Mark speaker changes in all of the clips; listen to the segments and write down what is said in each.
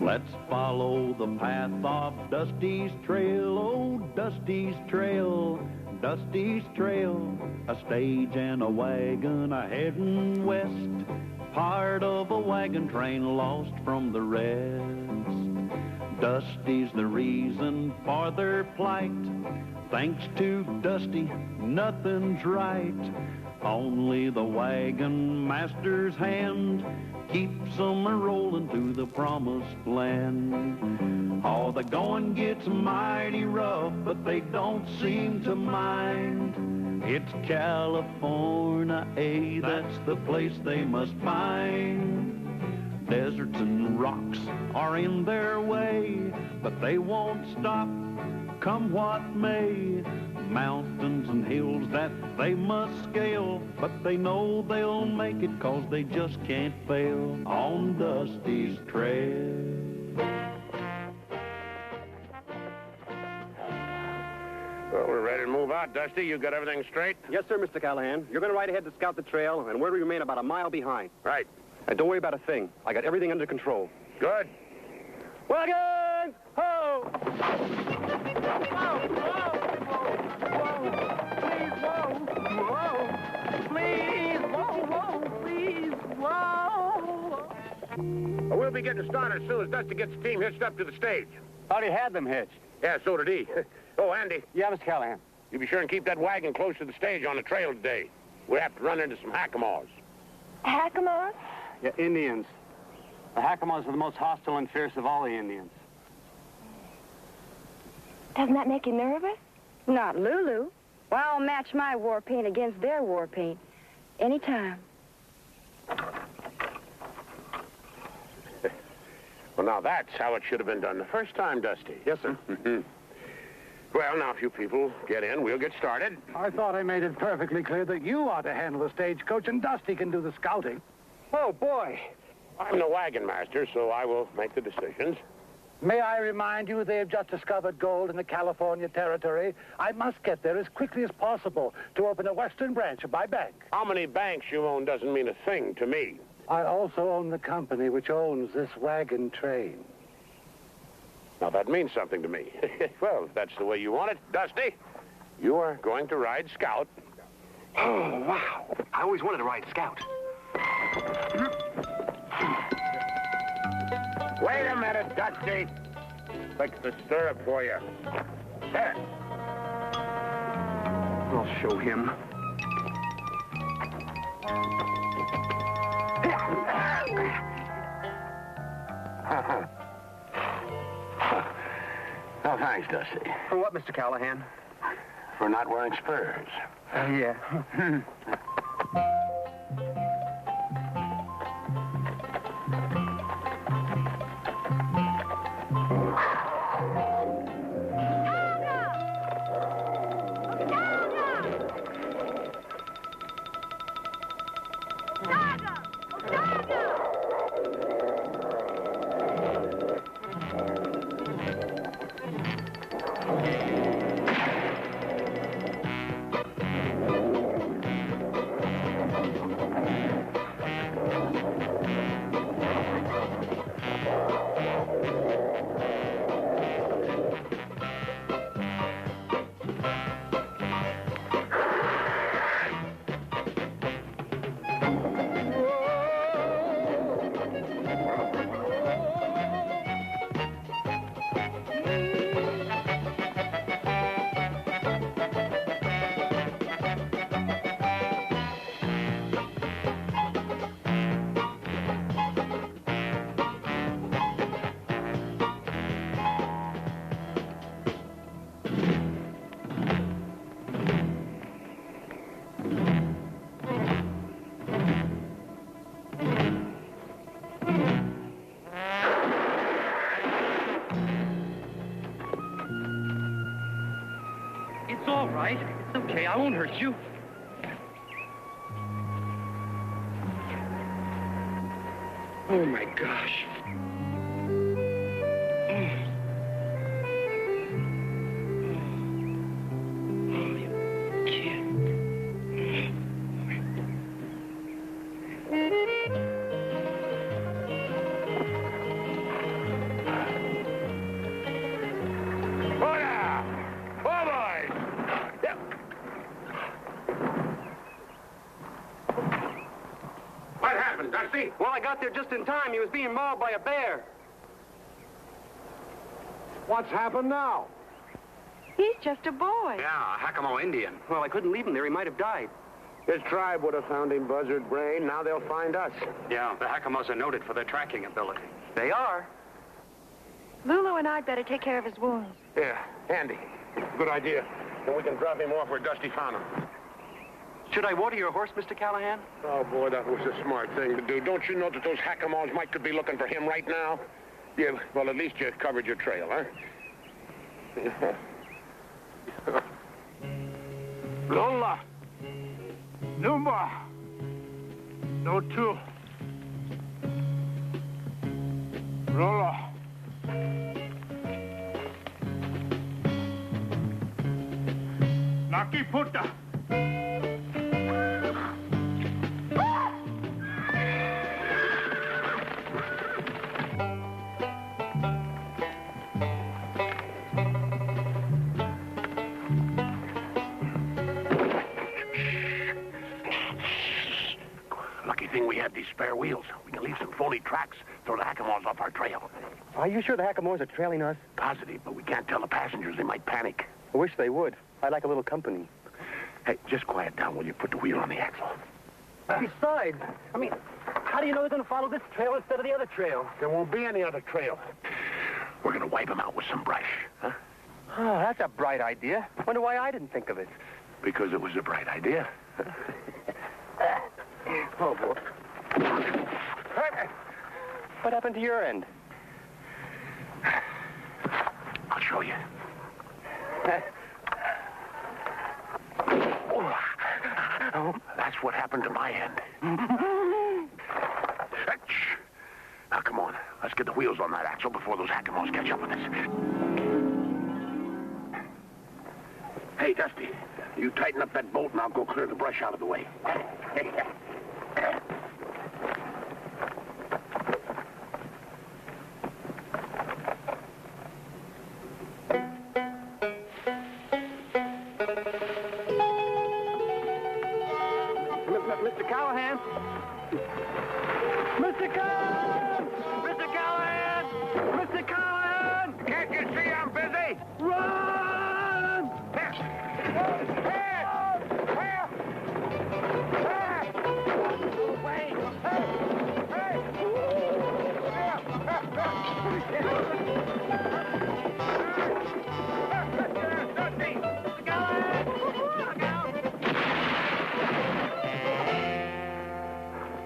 Speaker 1: Let's follow the path of Dusty's trail, oh, Dusty's trail, Dusty's trail. A stage and a wagon a-heading west, part of a wagon train lost from the rest. Dusty's the reason for their plight. Thanks to Dusty, nothing's right. Only the wagon master's hand keeps them a-rolling to the promised land. Oh, the going gets mighty rough, but they don't seem to mind. It's California, that's the place they must find. Deserts and rocks are in their way, but they won't stop, come what may. Mountains and hills that they must scale, but they know they'll make it 'cause they just can't fail on Dusty's trail.
Speaker 2: Well, we're ready to move out, Dusty. You got everything straight?
Speaker 3: Yes, sir, Mr. Callahan. You're going to ride ahead to scout the trail, and we'll remain about a mile behind.
Speaker 2: Right.
Speaker 3: Don't worry about a thing. I got everything under control.
Speaker 2: Good.
Speaker 3: Wagon! Ho!
Speaker 2: We'll be getting started as soon as Dusty gets the team hitched up to the stage.
Speaker 3: Already had them hitched.
Speaker 2: Yeah, so did he. Oh, Andy,
Speaker 3: Yeah, Mr. Callahan.
Speaker 2: you be sure and keep that wagon close to the stage on the trail today. We have to run into some hackamores.
Speaker 4: Hackamore?
Speaker 3: Yeah, Indians. The Hackamores are the most hostile and fierce of all the Indians.
Speaker 4: Doesn't that make you nervous? Not Lulu. Well, I'll match my war paint against their war paint. Anytime.
Speaker 2: Well, now that's how it should have been done the first time, Dusty.
Speaker 3: Yes, sir.
Speaker 2: Well, now, if you people get in, we'll get started.
Speaker 5: I thought I made it perfectly clear that you ought to handle the stagecoach and Dusty can do the scouting.
Speaker 3: Oh, boy.
Speaker 2: I'm the wagon master, so I will make the decisions.
Speaker 5: May I remind you they have just discovered gold in the California territory. I must get there as quickly as possible to open a western branch of my bank.
Speaker 2: How many banks you own doesn't mean a thing to me.
Speaker 5: I also own the company which owns this wagon train.
Speaker 2: Now, that means something to me. Well, if that's the way you want it, Dusty, you are going to ride Scout.
Speaker 3: Oh, wow. I always wanted to ride Scout.
Speaker 2: Wait a minute, Dusty. Fix the stirrup for you. There.
Speaker 3: I'll show him.
Speaker 2: Oh, thanks, Dusty.
Speaker 3: For what, Mr. Callahan?
Speaker 2: For not wearing spurs.
Speaker 3: Yeah.
Speaker 6: It's all right. It's okay. I won't hurt you. Oh, my gosh.
Speaker 3: got there just in time. He was being mauled by a bear.
Speaker 2: What's happened now?
Speaker 4: He's just a boy.
Speaker 3: Yeah, a Hakamo Indian. Well, I couldn't leave him there. He might have died.
Speaker 2: His tribe would have found him, Buzzard Brain. Now they'll find us.
Speaker 3: Yeah, the Hakamos are noted for their tracking ability. They are.
Speaker 4: Lulu and I'd better take care of his wounds.
Speaker 2: Yeah, Andy. Good idea. Then we can drop him off where Dusty found him.
Speaker 3: Should I water your horse, Mr. Callahan?
Speaker 2: Oh, boy, that was a smart thing to do. Don't you know that those Hakamos could be looking for him right now? Yeah, well, at least you covered your trail, huh?
Speaker 5: Lola. Numa. No two. Lola. Naki Puta.
Speaker 2: Lucky thing we had these spare wheels. We can leave some phony tracks, throw the Hakamos off our trail.
Speaker 7: Are you sure the Hackamores are trailing us?
Speaker 2: Positive, but we can't tell the passengers. They might panic.
Speaker 7: I wish they would. I'd like a little company.
Speaker 2: Hey, just quiet down while you put the wheel on the axle.
Speaker 7: Besides, I mean, how do you know they're going to follow this trail instead of the other trail?
Speaker 2: There won't be any other trail. We're going to wipe them out with some brush, huh?
Speaker 7: Oh, that's a bright idea. Wonder why I didn't think of it.
Speaker 2: Because it was a bright idea.
Speaker 7: Oh, boy. What happened to your end?
Speaker 2: I'll show you. Oh, that's what happened to my end. Now, come on. Let's get the wheels on that axle before those Hakamos catch up with us. Hey, Dusty, you tighten up that bolt and I'll go clear the brush out of the way.
Speaker 3: Mr. Callahan? Mr. Callahan! Mr. Callahan! Mr. Callahan!
Speaker 2: Can't you see I'm busy?
Speaker 3: Run!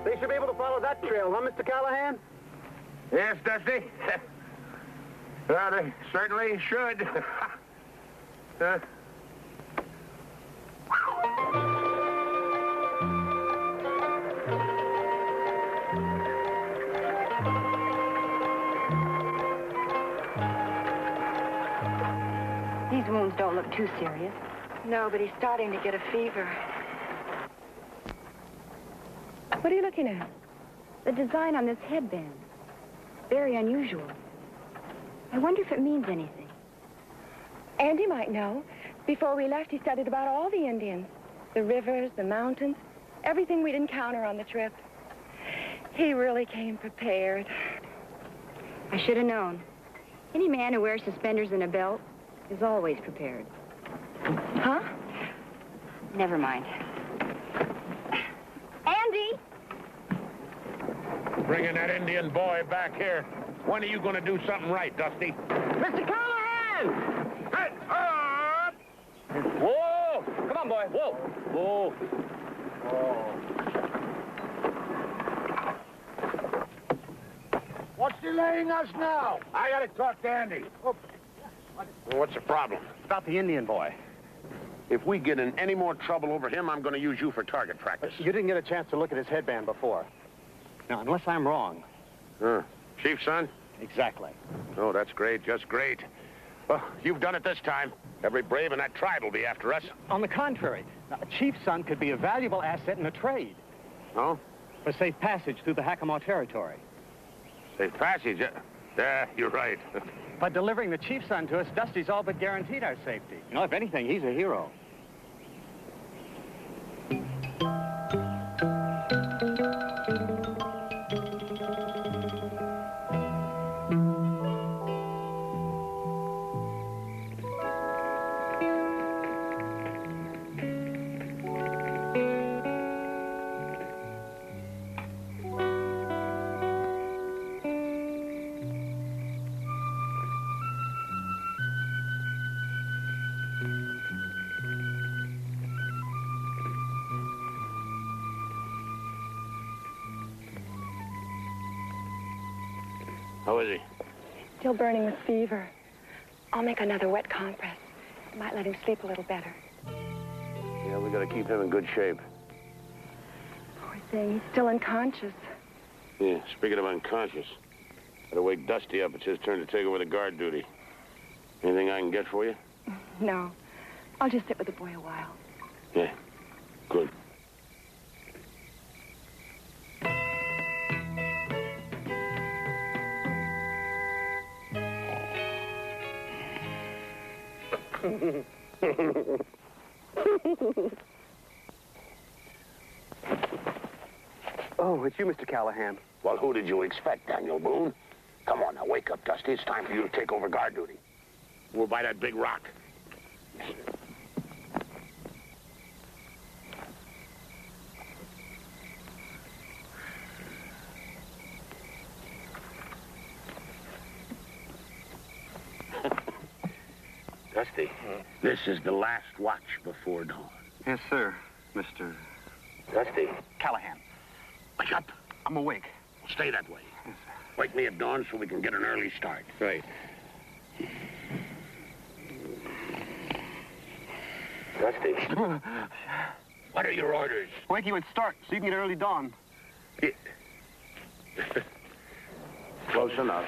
Speaker 3: They should be able to follow that trail, huh, Mr. Callahan?
Speaker 2: Yes, Dusty. Well, they certainly should.
Speaker 4: These wounds don't look too serious. No, but he's starting to get a fever. What are you looking at? The design on this headband. Very unusual. I wonder if it means anything. Andy might know. Before we left, he studied about all the Indians. The rivers, the mountains, everything we'd encounter on the trip. He really came prepared. I should have known. Any man who wears suspenders and a belt is always prepared. Huh? Never mind. Andy!
Speaker 2: Bringing that Indian boy back here. When are you going to do something right, Dusty?
Speaker 3: Mr. Callahan!
Speaker 2: Hey, up!
Speaker 3: Whoa! Come on, boy. Whoa! Whoa.
Speaker 5: What's delaying us now?
Speaker 2: I got to talk to Andy. What's the problem?
Speaker 7: About the Indian boy.
Speaker 2: If we get in any more trouble over him, I'm going to use you for target practice.
Speaker 7: You didn't get a chance to look at his headband before. Now, unless I'm wrong.
Speaker 2: Chief's son?
Speaker 7: Exactly.
Speaker 2: Oh, that's great, just great. Well, you've done it this time. Every brave in that tribe will be after us.
Speaker 7: On the contrary, a chief's son could be a valuable asset in a trade.
Speaker 2: Oh?
Speaker 7: For safe passage through the Hackamore territory.
Speaker 2: Safe passage? Yeah, you're right.
Speaker 7: By delivering the chief's son to us, Dusty's all but guaranteed our safety. You know, if anything, he's a hero.
Speaker 2: How is he?
Speaker 4: Still burning with fever. I'll make another wet compress. It might let him sleep a little better.
Speaker 2: Yeah, we gotta keep him in good shape.
Speaker 4: Poor thing, he's still unconscious.
Speaker 2: Yeah, speaking of unconscious, gotta wake Dusty up. It's his turn to take over the guard duty. Anything I can get for you?
Speaker 4: No. I'll just sit with the boy a while.
Speaker 2: Yeah, good.
Speaker 3: Oh, it's you, Mr. Callahan.
Speaker 2: Well, who did you expect, Daniel Boone? Come on now, wake up, Dusty. It's time for you to take over guard duty. We're by that big rock. Dusty, this is the last watch before dawn.
Speaker 3: Yes, sir, Mr.
Speaker 2: Dusty,
Speaker 3: Callahan.
Speaker 2: wake up.
Speaker 3: I'm awake.
Speaker 2: Stay that way.
Speaker 3: Yes, sir.
Speaker 2: Wake me at dawn so we can get an early start.
Speaker 3: Right.
Speaker 2: Dusty, what are your orders?
Speaker 3: Wake you at start so you can get early dawn.
Speaker 2: Close enough.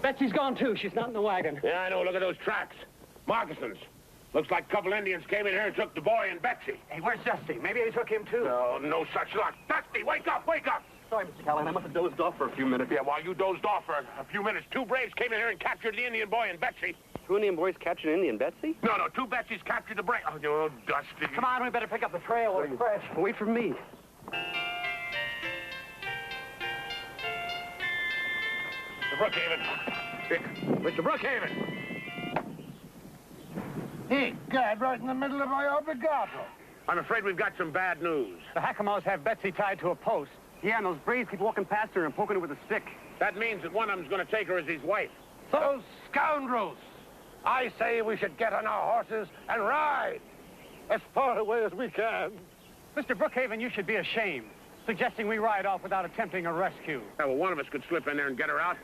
Speaker 7: Betsy's gone, too. She's not in the wagon.
Speaker 2: Yeah, I know. Look at those tracks. Moccasins. Looks like a couple Indians came in here and took the boy and Betsy.
Speaker 7: Hey, where's Dusty? Maybe they took him, too.
Speaker 2: No, no such luck. Dusty, wake up, wake up!
Speaker 3: Sorry, Mr. Callahan. I must have dozed off for a few minutes.
Speaker 2: Yeah, while you dozed off for a few minutes, two braves came in here and captured the Indian boy and Betsy.
Speaker 3: Two Indian boys captured an Indian Betsy?
Speaker 2: No, two Betsy's captured the brave. Oh, Dusty.
Speaker 7: Come on, we better pick up the trail while it's fresh.
Speaker 3: Wait for me.
Speaker 2: Mr. Brookhaven. Mr. Brookhaven.
Speaker 5: Hey, God, right in the middle of my obligato.
Speaker 2: I'm afraid we've got some bad news.
Speaker 7: The Hackamores have Betsy tied to a post.
Speaker 3: Yeah, and those braves keep walking past her and poking her with a stick.
Speaker 2: That means that one of them's going to take her as his wife.
Speaker 5: Those scoundrels! I say we should get on our horses and ride as far away as we can.
Speaker 7: Mr. Brookhaven, you should be ashamed, suggesting we ride off without attempting a rescue.
Speaker 2: Yeah, well, one of us could slip in there and get her out.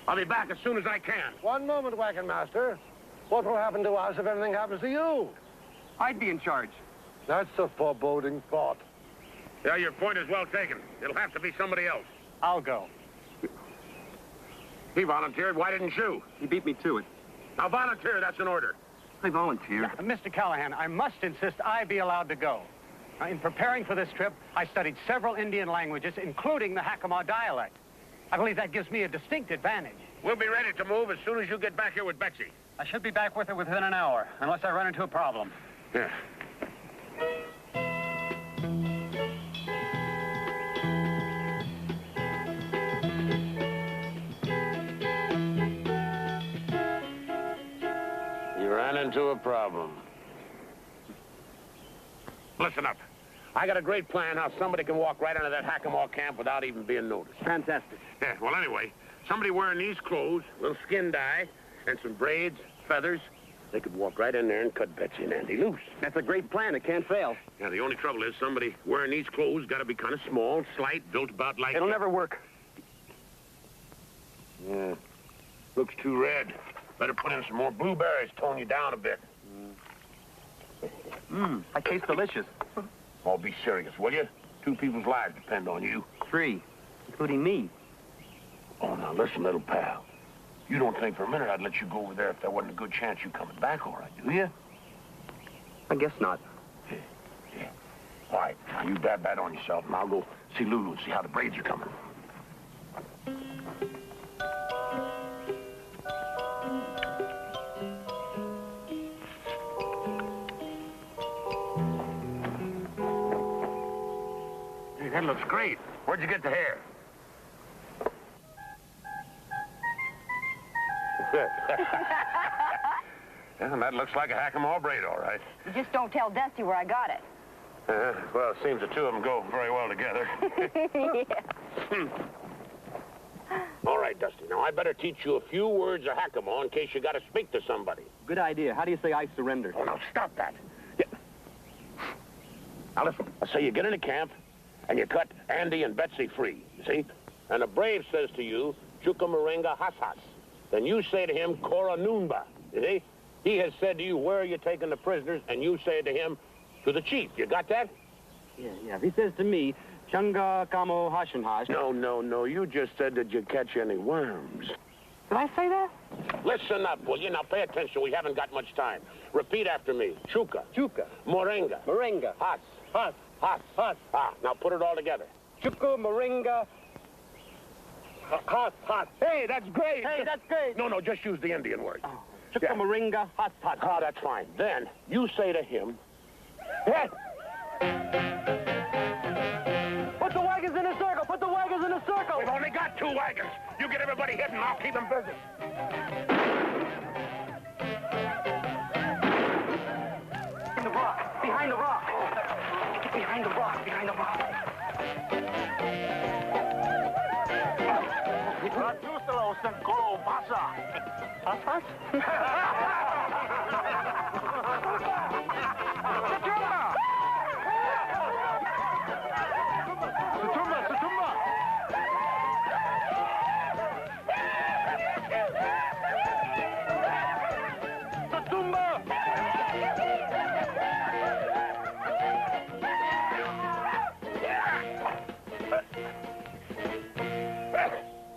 Speaker 2: I'll be back as soon as I can.
Speaker 5: One moment, wagon master. What will happen to us if anything happens to you?
Speaker 3: I'd be in charge.
Speaker 5: That's a foreboding thought.
Speaker 2: Yeah, your point is well taken. It'll have to be somebody else.
Speaker 7: I'll go.
Speaker 2: He volunteered. Why didn't you?
Speaker 3: He beat me to it.
Speaker 2: Now volunteer. That's an order.
Speaker 3: I volunteered.
Speaker 7: Mr. Callahan, I must insist I be allowed to go. Now, in preparing for this trip, I studied several Indian languages, including the Hackamore dialect. I believe that gives me a distinct advantage.
Speaker 2: We'll be ready to move as soon as you get back here with Betsy.
Speaker 7: I should be back with her within an hour, unless I run into a problem.
Speaker 2: Yeah. You ran into a problem. Listen up. I got a great plan how somebody can walk right into that Hackamore camp without even being noticed.
Speaker 3: Fantastic.
Speaker 2: Yeah, well, anyway, somebody wearing these clothes, a little skin dye, and some braids, feathers, they could walk right in there and cut Betsy and Andy loose.
Speaker 3: That's a great plan. It can't fail.
Speaker 2: Yeah, the only trouble is somebody wearing these clothes got to be kind of small, slight, built about like...
Speaker 3: It'll never work.
Speaker 2: Yeah. Looks too red. Better put in some more blueberries, tone you down a bit.
Speaker 3: I taste delicious.
Speaker 2: Oh, be serious, will you? 2 people's lives depend on you.
Speaker 3: 3, including me.
Speaker 2: Oh, now listen, little pal. You don't think for a minute I'd let you go over there if there wasn't a good chance you coming back all right, do you?
Speaker 3: I guess not.
Speaker 2: Yeah. All right, now you dab that on yourself, and I'll go see Lulu and see how the Braves are coming. Hey, that looks great. Where'd you get the hair? Yeah, that looks like a Hackamore braid, all right.
Speaker 8: You just don't tell Dusty where I got it.
Speaker 2: Well, it seems the two of them go very well together.
Speaker 8: Yeah.
Speaker 2: All right, Dusty. Now, I better teach you a few words of Hackamore in case you got to speak to somebody.
Speaker 3: Good idea. How do you say I surrender?
Speaker 2: Oh, now, stop that. Yeah. Now, listen. I say you get into camp, and you cut Andy and Betsy free, you see? And a brave says to you, Chuka Moringa Hasas. Then you say to him, Kora Noonba, you see? He has said to you, where are you taking the prisoners? And you say to him, to the chief. You got that?
Speaker 3: Yeah. If he says to me, Chunga Kamo Hashanhash.
Speaker 2: No. You just said, did you catch any worms?
Speaker 3: Did I say that?
Speaker 2: Listen up, will you? Now, pay attention. We haven't got much time. Repeat after me. Chuka.
Speaker 3: Chuka.
Speaker 2: Moringa.
Speaker 3: Moringa.
Speaker 2: Has.
Speaker 3: Has.
Speaker 2: Has.
Speaker 3: Has.
Speaker 2: Ah, now put it all together.
Speaker 3: Chuka Moringa.
Speaker 2: Has. Has. Hey, that's great.
Speaker 3: Hey, that's great.
Speaker 2: No, just use the Indian word.
Speaker 3: Oh. Chuka Moringa. Has. Has.
Speaker 2: Ah, that's fine. Then you say to him, hey.
Speaker 3: Put the wagons in a circle. Put the wagons in a circle.
Speaker 2: We've only got 2 wagons. You get everybody hidden, I'll keep them busy.
Speaker 3: In the rock. Behind the rock. Get behind the rock. Behind the rock.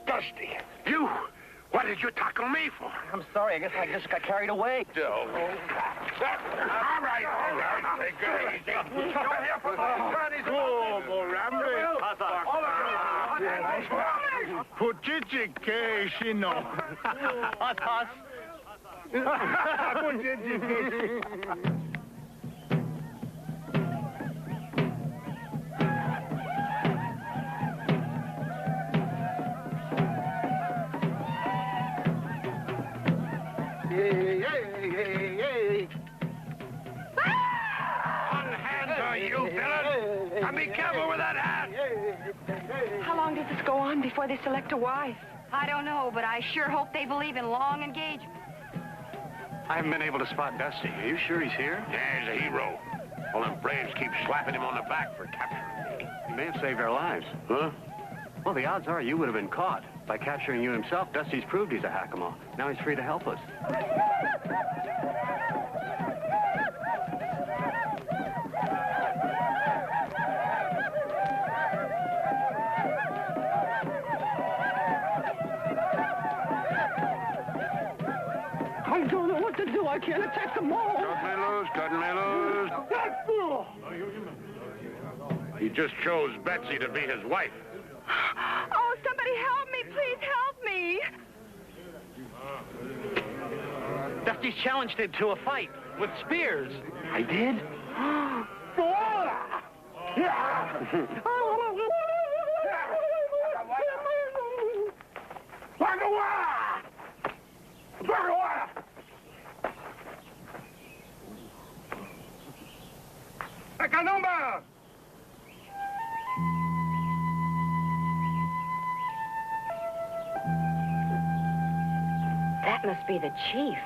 Speaker 2: Dusty, you, what did you tackle me for?
Speaker 3: I'm sorry. I guess I just got carried away.
Speaker 2: All right. Take it easy. You villain! Now be careful with that hat!
Speaker 4: How long does this go on before they select a wife?
Speaker 8: I don't know, but I sure hope they believe in long engagement.
Speaker 7: I haven't been able to spot Dusty. Are you sure he's here?
Speaker 2: Yeah, he's a hero. Well, them Braves keep slapping him on the back for capturing me.
Speaker 7: He may have saved our lives.
Speaker 2: Huh?
Speaker 7: Well, the odds are you would have been caught. By capturing you himself, Dusty's proved he's a Hackamore. Now he's free to help us.
Speaker 5: I don't know what to do. I can't attack them all.
Speaker 2: Cut me loose. He just chose Betsy to be his wife.
Speaker 4: Oh, somebody help me. Please help me.
Speaker 7: Dusty's challenged him to a fight with spears.
Speaker 2: I did?
Speaker 4: That must be the chief.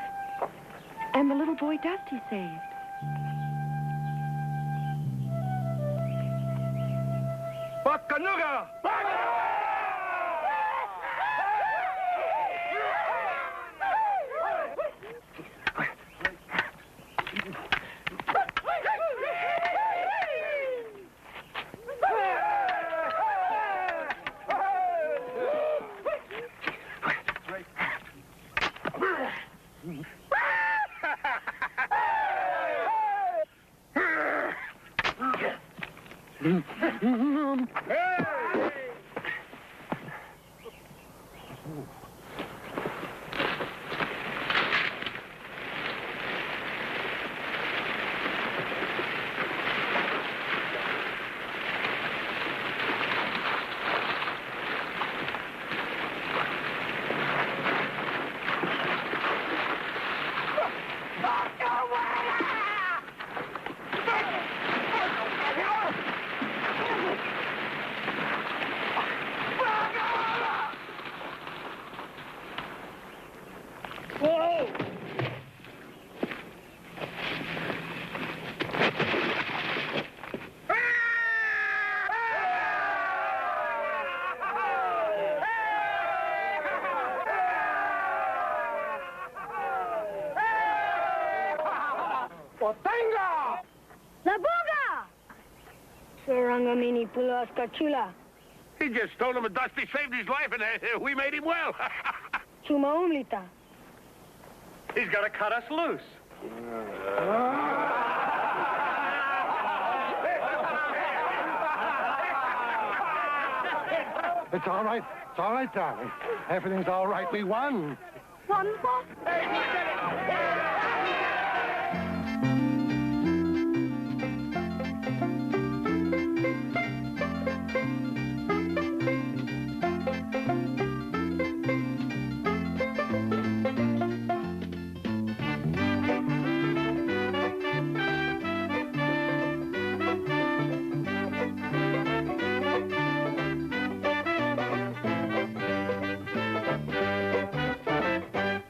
Speaker 4: And the little boy Dusty saved.
Speaker 5: Bakanuga!
Speaker 4: La buga! Sarangamini pulas kachula.
Speaker 2: He just told him Dusty saved his life, and we made him well.
Speaker 4: Chuma umlita.
Speaker 7: He's got to cut us loose.
Speaker 5: It's all right. It's all right, darling. Everything's all right. We won.
Speaker 4: Won what?